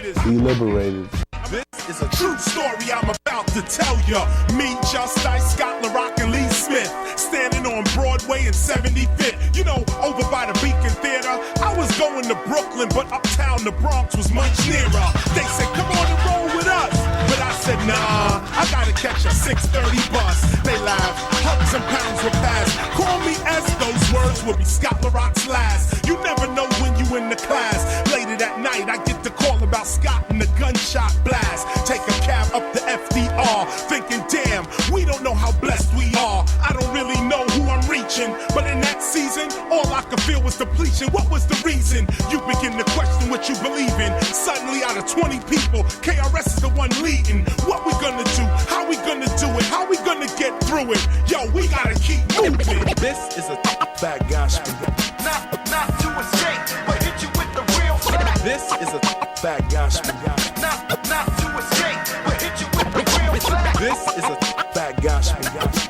Liberated. This is a true story I'm about to tell ya. Me, Just Ice, Scott LaRock, and Lee Smith, standing on Broadway and 75th. You know, over by the Beacon Theater. I was going to Brooklyn, but uptown the Bronx was much nearer. They said, come on and roll with us. But I said, nah, I gotta catch a 6:30 bus. They laughed, hundreds and pounds were passed. Call me S, those words will be Scott LaRock's last. You never know when you in the class. Later that night, I get the call about Scott and the gunshot blast. Take a cab up to FDR, thinking, damn, we don't know how blessed we are. I don't really know who I'm reaching, but in that season, all I could feel was depletion. What was the reason? You begin to question what you believe in. Suddenly, out of 20 people, KRS is the one leading. What we gonna do? How we gonna do it? How we gonna get through it? Yo, we gotta keep moving. This is a bad gospel. Not to escape, but hit you with the real fact. This is a bad gospel. Not to escape, but hit you with the real fact. This is a bad gospel.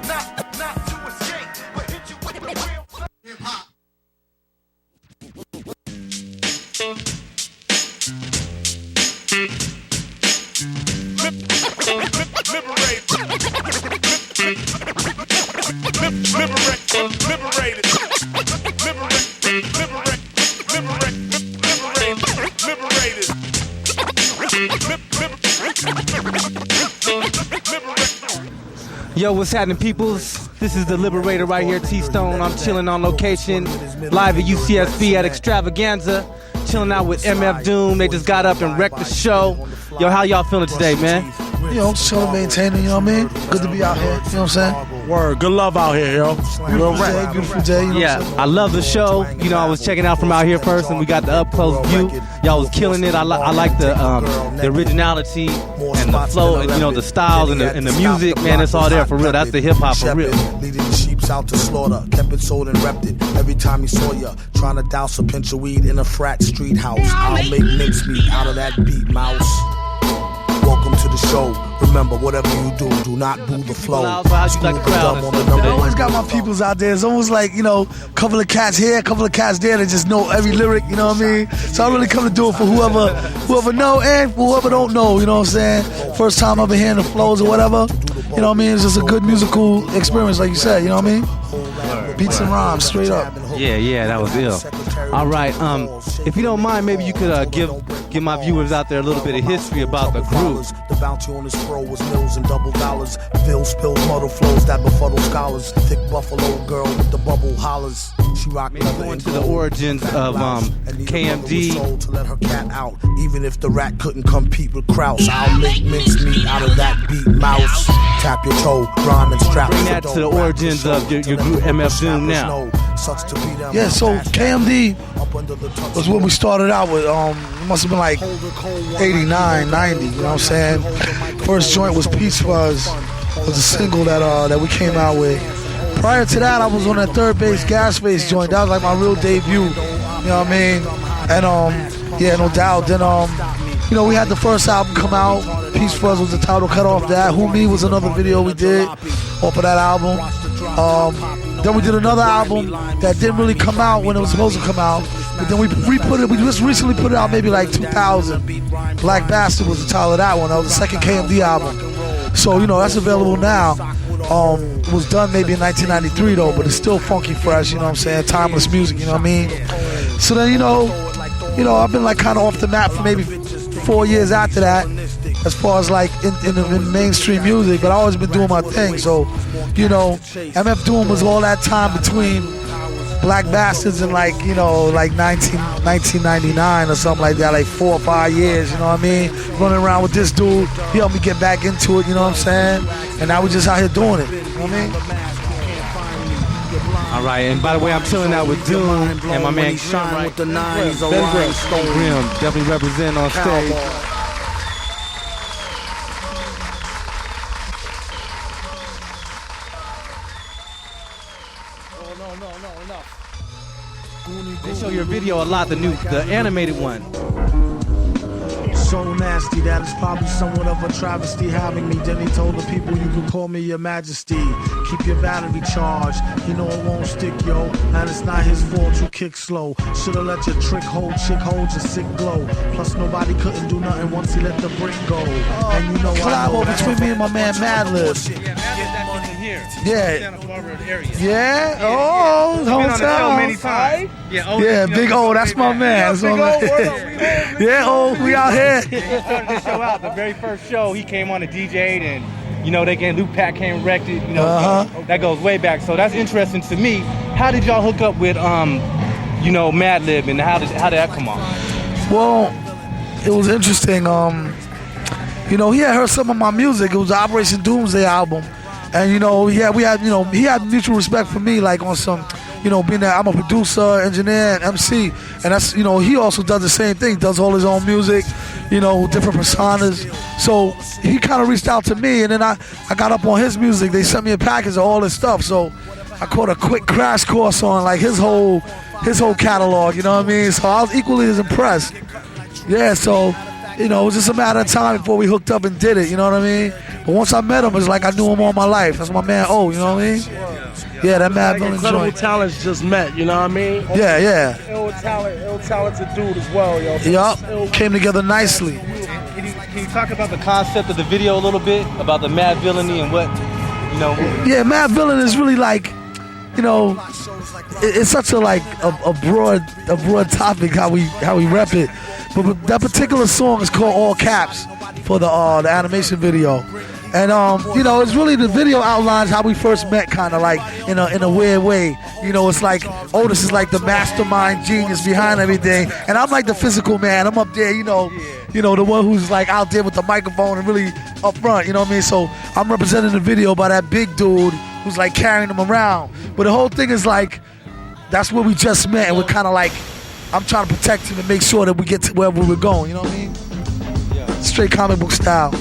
Not to escape, but hit you with the real fact. Hip hop. Yo, what's happening, peoples? This is the Liberator right here, TStone. I'm chilling on location, live at UCSB at Extravaganza, chilling out with MF Doom. They just got up and wrecked the show. Yo, how y'all feeling today, man? You know, chilling, maintaining, you know what I mean? Good to be out here, you know what I'm saying? Word, good love out here, yo. Beautiful day, you know yeah, what I'm saying? I love the show. You know, I was checking out from out here first, and we got the up close view. Y'all was killing it. I like the originality and the flow, and you know, the styles and the music. Man, it's all there for real. That's the hip hop for real. Leading the sheeps out to slaughter, kept it sold and repped it. Every time he saw ya, trying to douse a pinch of weed in a frat street house. I'll make mincemeat out of that beat, mouse. Welcome to the show. Remember, whatever you do, do not boo the flow. How'd you like the crowd? I always got my peoples out there. It's almost like, you know, a couple of cats here, a couple of cats there that just know every lyric, you know what I mean? So I really come to do it for whoever know and whoever don't know, you know what I'm saying? First time I've been hearing the flows or whatever, you know what I mean? It's just a good musical experience, like you said, you know what I mean? Beats and rhymes, straight up. Yeah, that was ill. All right, if you don't mind, maybe you could give my viewers out there a little bit of history about the group. The bounty on his fro was mills and double dollars. Bill spills muddle flows that befuddle scholars. Thick buffalo girl with the bubble hollers. She rocked going to the origins of KMD. To let her cat out, even if the rat couldn't compete with Kraus. I'll make mincemeat out of that beat, mouse. Tap your toe, rhyme and strap. Bring that to the origins of your group MF Doom now. Yeah, so KMD was what we started out with. It must have been like 89, 90, you know what I'm saying? First joint was Peach Fuzz, was a single that we came out with. Prior to that, I was on that Third Base Gas Face joint. That was like my real debut, you know what I mean? And yeah, no doubt. Then you know, we had the first album come out. Peach Fuzz was the title cut off that. Who Me was another video we did off of that album. Then we did another album that didn't really come out when it was supposed to come out. But then we re-put it, we just recently put it out maybe like 2000. Black Bastard was the title of that one. That was the second KMD album. So, you know, that's available now. It was done maybe in 1993 though, but it's still funky fresh, you know what I'm saying? Timeless music, you know what I mean? So then, you know, I've been like kind of off the map for maybe 4 years after that, as far as like in mainstream music, but I always been doing my thing. So, you know, MF Doom was all that time between Black Bastards and like, you know, like 1999 or something like that, like 4 or 5 years, you know what I mean? Running around with this dude, he helped me get back into it, you know what I'm saying? And now we just out here doing it, you know what I mean? All right, and by the way, I'm chilling out with Doom and my man Sean Wright. Ben Grimm, definitely representing on stage. They show your video a lot, the animated one. So now nasty. That is probably somewhat of a travesty having me. Then he told the people you can call me your majesty. Keep your battery charged. You know it won't stick, yo. And it's not his fault you kick slow. Shoulda let your trick hold chick hold your sick glow. Plus nobody couldn't do nothing once he let the brick go. And you know collabo between me and my man Madlib. Yeah. Yeah. Oh, Been on the show many hometown. times. Yeah, Big O, that's my man. That's my man. Yeah, O, we out here. He started the show out. The very first show, he came on the DJ'd, and you know Luke Pack came and wrecked it. You know, that goes way back. So that's interesting to me. How did y'all hook up with you know, Madlib, and how did that come on? Well, it was interesting. You know, he had heard some of my music. It was the Operation Doomsday album. And you know, he had mutual respect for me, like on some, you know, being that I'm a producer, engineer, and MC, and that's, you know, he also does the same thing, does all his own music, you know, different personas. So he kind of reached out to me, and then I got up on his music. They sent me a package of all his stuff, so I caught a quick crash course on like his whole catalog. You know what I mean? So I was equally as impressed. Yeah, so. You know, it was just a matter of time before we hooked up and did it, you know what I mean? But once I met him, it's like I knew him all my life. That's my man O, you know what I mean? Yeah, that Mad Villain Incredible joint. talents just met, you know what I mean? Yeah. Ill talented dude as well, yo. Yup, came together nicely. Can you talk about the concept of the video a little bit, about the Mad Villainy and what, you know? Yeah, Mad Villain is really like, you know, it's such a like a broad topic how we rep it. But that particular song is called All Caps for the animation video. And you know, it's really the video outlines how we first met, kind of like in a weird way. You know, it's like Otis is like the mastermind genius behind everything, and I'm like the physical man. I'm up there, you know, the one who's like out there with the microphone and really up front. You know what I mean? So I'm representing the video by that big dude who's like carrying him around. But the whole thing is like, that's where we just met, and we're kind of like, I'm trying to protect him and make sure that we get to wherever we're going. You know what I mean? Straight comic book style.